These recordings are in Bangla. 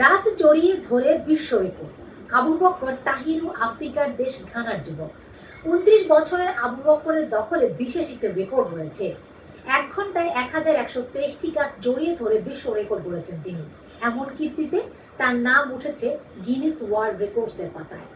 গাছ জড়িয়ে ধরে বিশ্ব রেকর্ড। আবু বকর তাহিরু আফ্রিকার দেশ ঘানার যুবক। 29 বছরের আবু বকরের দখলে বিশেষ একটা রেকর্ড রয়েছে। 1 ঘন্টায় 1123টি গাছ জড়িয়ে ধরে বিশ্ব রেকর্ড গড়েছেন তিনি। এমন কীর্তিতে তার নাম উঠেছে গিনেস ওয়ার্ল্ড রেকর্ডসের পাতায়।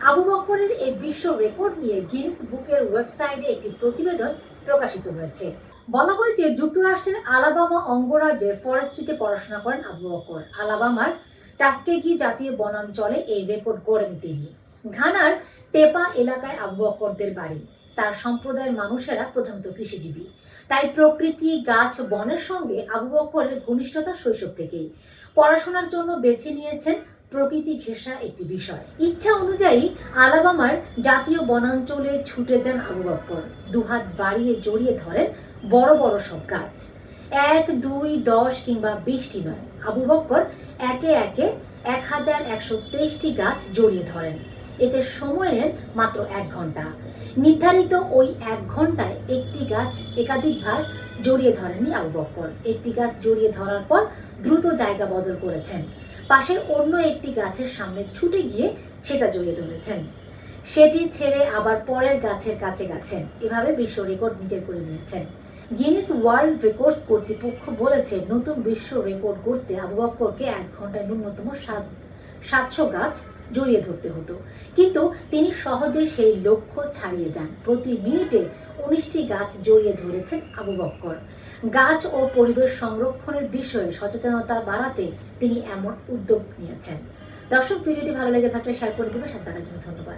আবু বকরের এই বিশ্ব রেকর্ড নিয়ে গিনেস বুকের ওয়েবসাইটে একটি প্রতিবেদন প্রকাশিত হয়েছে। বলা হয়েছে যুক্তরাষ্ট্রের আলাবামা অঙ্গরাজ্যের ফরেস্ট্রিতে পড়াশোনা করেন আবু বকর। আলাবামার টাস্কেগি জাতীয় বনাঞ্চলে এই রেকর্ড গড়েন তিনি। ঘানার টেপা এলাকায় আবু বকরদের বাড়ি। তার সম্প্রদায়ের মানুষেরা প্রধানত কৃষিজীবী, তাই প্রকৃতি, গাছ, বনের সঙ্গে আবু বকরের ঘনিষ্ঠতা শৈশব থেকেই। পড়াশোনার জন্য বেছে নিয়েছেন প্রকৃতি ঘেঁষা একটি বিষয়। ইচ্ছা অনুযায়ী আলাবামার জাতীয় বনাঞ্চলে ছুটে যান আবু বকর। দুহাত বাড়িয়ে জড়িয়ে ধরেন বড় বড় সব গাছ। 1, 2, 10 কিংবা 20টি নয়, আবু বকর একে একে 1123টি গাছ জড়িয়ে ধরেন। এতে সময় নেন মাত্র 1 ঘন্টা। নির্ধারিত ওই 1 ঘন্টায় একটি গাছ একাধিকবার জড়িয়ে ধরেননি আবু বকর। একটি গাছ জড়িয়ে ধরার পর দ্রুত জায়গা বদল করেছেন। পাশের অন্য একটি গাছের সামনে ছুটে গিয়ে সেটা জড়িয়ে ধরেছেন। সেটি ছেড়ে আবার পরের গাছের কাছে গেছেন। এভাবে বিশ্ব রেকর্ড নিজের করে নিয়েছেন। গিনেস ওয়ার্ল্ড রেকর্ডস কর্তৃপক্ষ বলেছে, নতুন বিশ্ব রেকর্ড করতে আবু বকরকে 1 ঘন্টায় ন্যূনতম 700 গাছ জড়িয়ে ধরতে হতো, কিন্তু তিনি সহজেই সেই লক্ষ্য ছাড়িয়ে যান। প্রতি মিনিটে 19টি গাছ জড়িয়ে ধরেছেন আবু বকর। গাছ ও পরিবেশ সংরক্ষণের বিষয়ে সচেতনতা বাড়াতে তিনি এমন উদ্যোগ নিয়েছেন। দর্শক, ভিডিওটি ভালো লেগে থাকলে শেয়ার করে দেবেন। সাথে থাকার জন্য ধন্যবাদ।